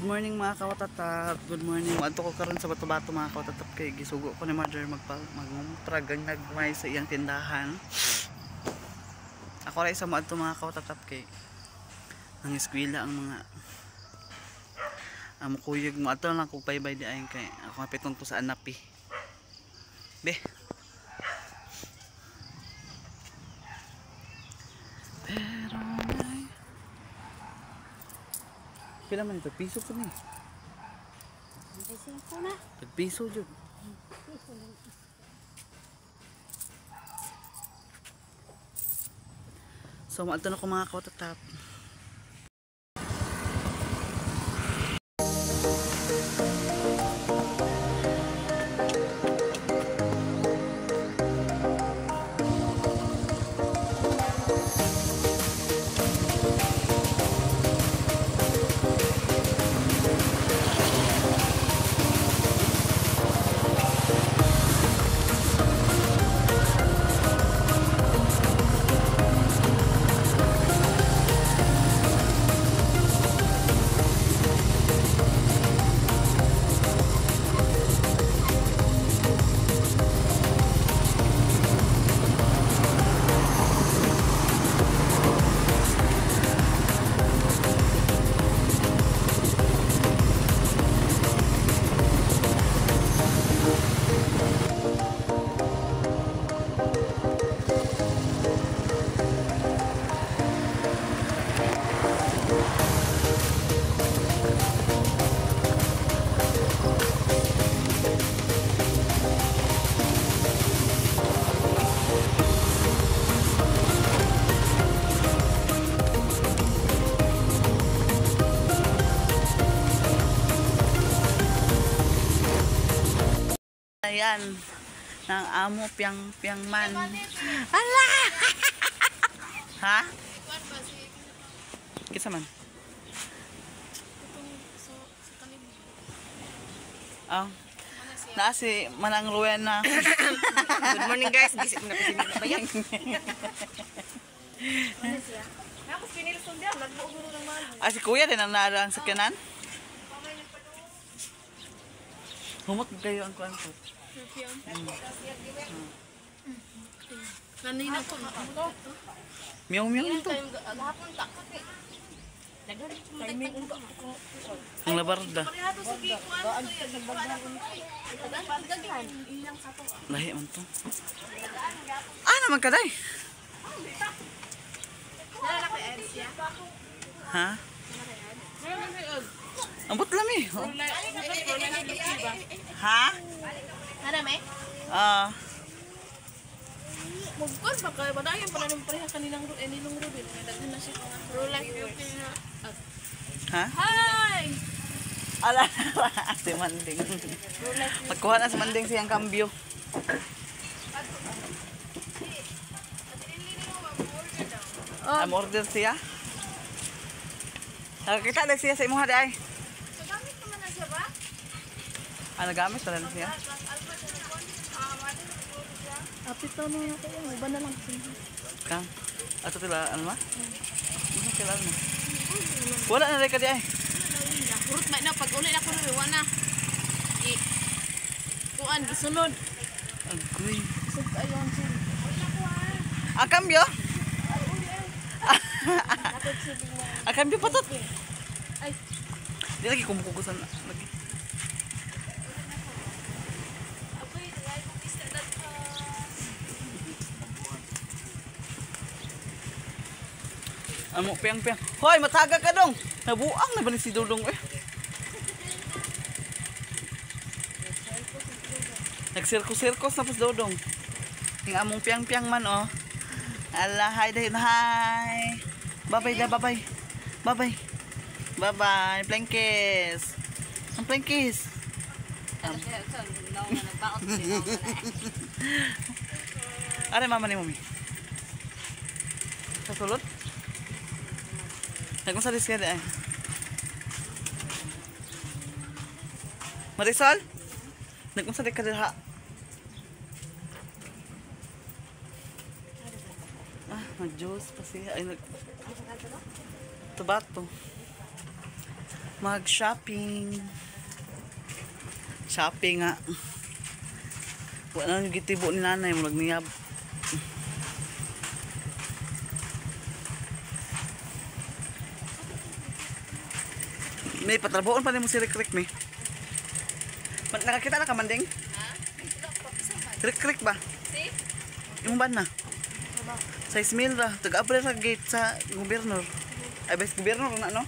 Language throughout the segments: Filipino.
morning mga kawatatap. Good morning. Adto ko karon sa Bato-Bato mga kawatatap kay gisugo ko ni mother magtragang nagmay sa iyang tindahan. Ako ray sa moadto mga kawatatap kay ang eskwela ang mga kuyog mo ato lang kog paybay di ay kay ako mapiton ko sa anapi. Be. Pero pila man ito? Piso po niya. Piso jud. So maadto na ko mga kawatatap. Ayan, ng amo piang man. Ala! Ha? Kisa man? Oh. Na si Manang Rowena. Good morning guys. Gisip na kasi na bayan. Tapos pinilson dia, nagbuo ng man. Si Kuya din ang naarang sakyanan. Humot kayo ang kuan ko. Kanina ko. Meow ito. Hapon ta kasi. Timing ko. Ang labarda. Lahi man to. Naman ka day? Ha? Ambot lami. Ha? Marami? Mugkon pa kay badayon pa nang pareha kaninang nilong Ruben. Daghan na siya mga Ha? Hi! Ala si Manding. Magkuha na si Manding siyang kambyo. Order siya. Nakakita na siya sa imuha day. So gamit naman na siya ba? Nagamit pala na siya. Apit na mga kayo, iba na lang. Kang, ato tila, ano ma? Tila na. Wala na rin ka di ay. Kurut ba na, pag ulit ako rin, wala na. Kuan, gisunod. Agoy. Sub ayon siya. Kambyo? Kambyo patot. Ay. Di lagi kumukukusan lagi. Amo piang. Hoy, mataga ka dong. Nabuang na ba ni si Dudong eh? Nagsirkos-sirkos na pas Dudong. Yung among piang man oh. Ala, hi day, hi. Bye-bye da, bye-bye. Bye-bye. Bye-bye, Plankis. Ang Plankis. Are mama ni Mami. Sa sulod? Nagmasa diskaya ay. Marisol? Nagmasa di ka diha. Mag-juice pa siya. Ay, Bato-Bato. Mag-shopping. Shopping nga. Wala nang gitibo ni nanay mo nagniyab. May patrabahoon pa ni mo si Rick may. Nakakita na ka manding? Ha? Ito pa sa Rick ba? Si? Yung ba na? Sa Ismail ra, taga-abre sa gate sa gobernador. Ay, best gobernador na, no?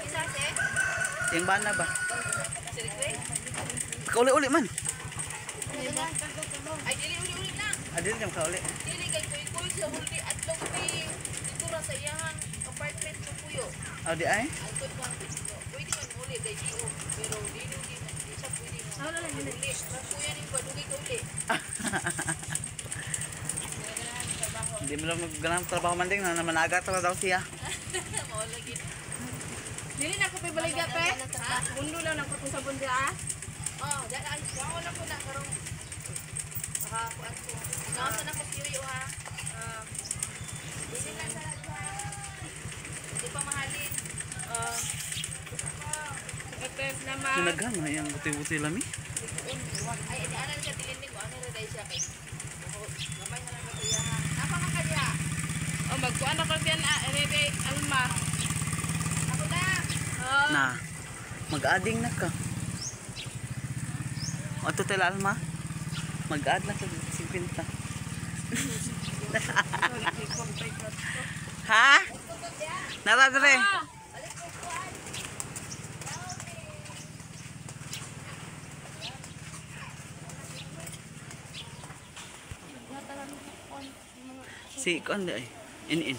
Isa si? Yung bana ba? Si Rick? Kauli-uli man. Ay, dili uli-uli lang. Adil yung kauli. Dili kay kuy-kuy sa huli at lugbi. Dito ra sa iyang apartment sa Puyo. O di ay? Ang good one. Pwede man uli kay Dio. Pero dili di man. Di siya pwede mo. Ano lang uli? Kuya ni Badugay ka uli. Hindi mo lang magganang trabaho man din na managat na daw siya. Mao lagi. Dili na ko pa baliga pe. Mundo lang na ko sa bunda ah. Oh, dala ay wala ko na karong makakuan ko. Nasa na ko piyo ha. Dili na sa di pa mahalin. Ito naman. Sinaghan na yung buti-buti lami. Ay, ini ana siya tilinig ko ano ra dai siya kay. Gamay na lang ko ya ha. Napa man kaya? Oh, magkuan ako diyan rebe alma. Ako na. Na, mag-adding na ka. O ito tila alma. Mag-add na ka. 50. Ha? Naradre. Si kuan di ay. In.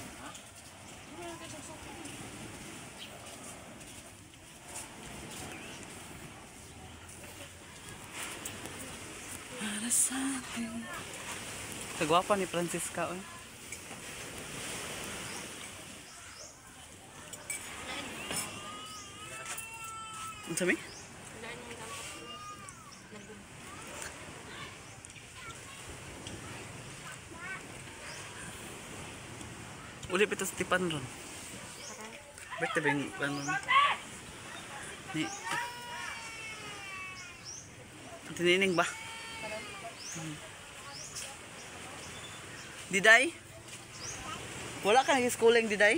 Para sa akin. Kagwapa ni Francisca oy. Ano sabi? Uli pito sa tipan ron. Berte ba yung ano? Ni. Tinining ba? Diday? Wala ka nag-schooling, Diday?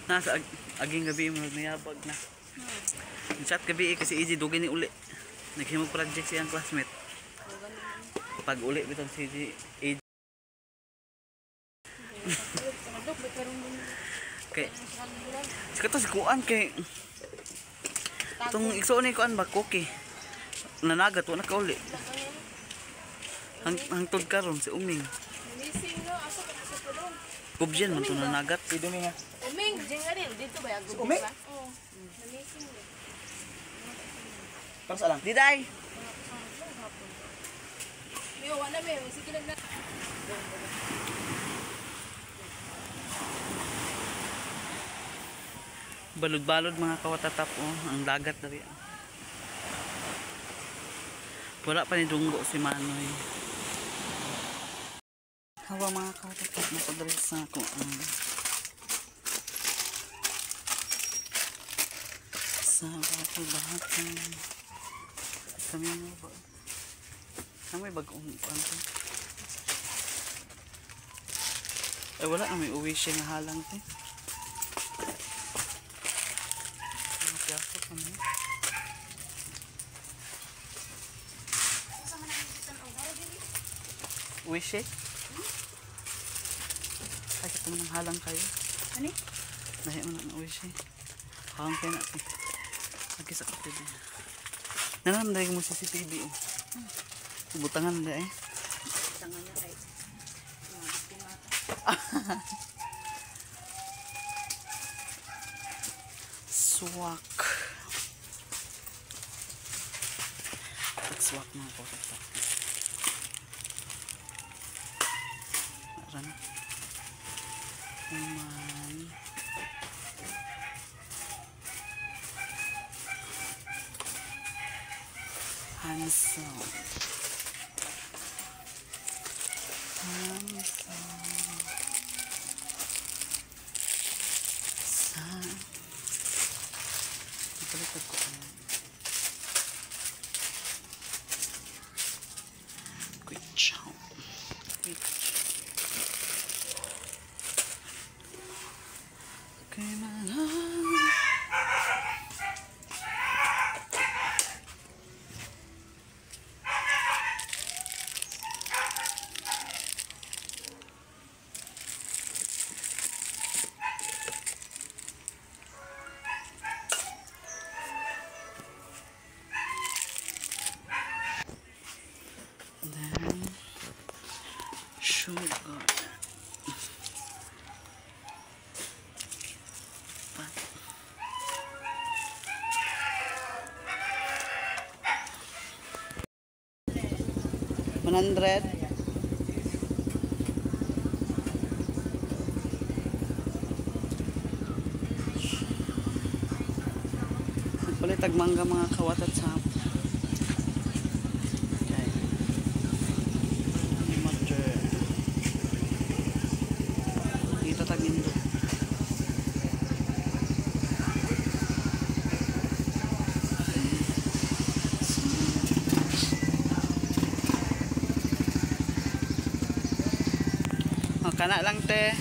Nasa aging gabi mo nagmayabag na. Chat gabi kasi easy dugay ni uli. Naghimog project siyang classmate. Pag uli bitong si AJ. Kay sikato si kuan kay tong igsoon ni kuan ba cookie. Nanagat wala ka uli. Hangtod karon si Uming. Missing no asa ka sa tulong. Kubyan man to nanagat. Si Duming ha. Uming, diyan nga rin. Dito ba? Si Uming? Oo. Missing no. Para sa lang. Diday. May wala may. Sige lang na. Balod-balod mga kawatatap oh, ang dagat dari. Wala pa ni Dunggo si Manoy. Hawa mga kawatatap napadres na ako sa bahay kami na ba? May bagong ano? Ay wala na may uwi siya nga halang te. Piyasok kami. Uwi siya? Ay ito mo nang halang kayo. Ano? Nahi mo na uwi siya. Halang kayo natin. Lagi sa TV. Nanam dahil mo CCTV oh. Butangan na eh. Tangan niya kay. Swak. Swak mga kawatatap. Aran. Kuman. Handsome. Baliktad ko ano. Quick chow. Quick chow. Kailangan. Then sugar. But 100. Nagpalitag mangga mga kawat at sap. Okay. Mother. Dito tagin doon. Kana lang te.